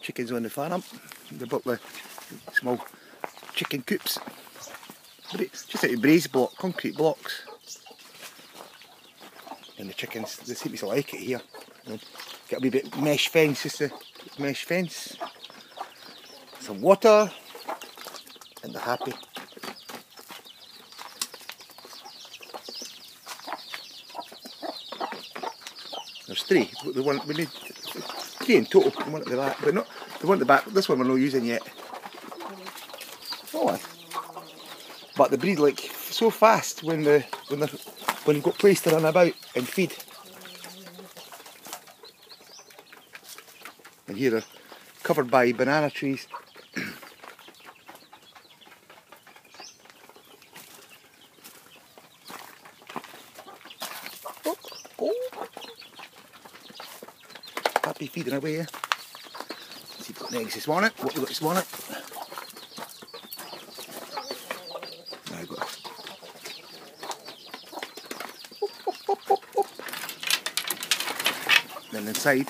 chickens on the farm. They built the small chicken coops. Just out of braised block, concrete blocks. And the chickens, they seem to like it here. Get a wee bit mesh fence, just a mesh fence. Some water, and they're happy. There's three. We need three in total. One at the back, but not the one at the back. This one we're not using yet. Oh, but they breed like so fast when you've got place to run about and feed. And here they're covered by banana trees. Happy feeding away. See if we've got any eggs this morning. What we got this morning? Now got then inside,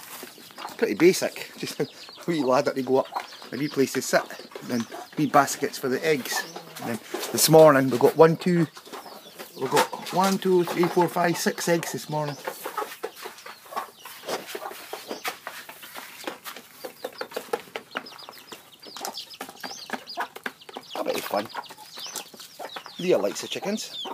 pretty basic. Just a wee ladder to go up, a wee place to sit, and then wee baskets for the eggs. And then this morning we've got 1, 2, 3, 4, 5, 6 eggs this morning. That'll be fun. Leah likes the chickens.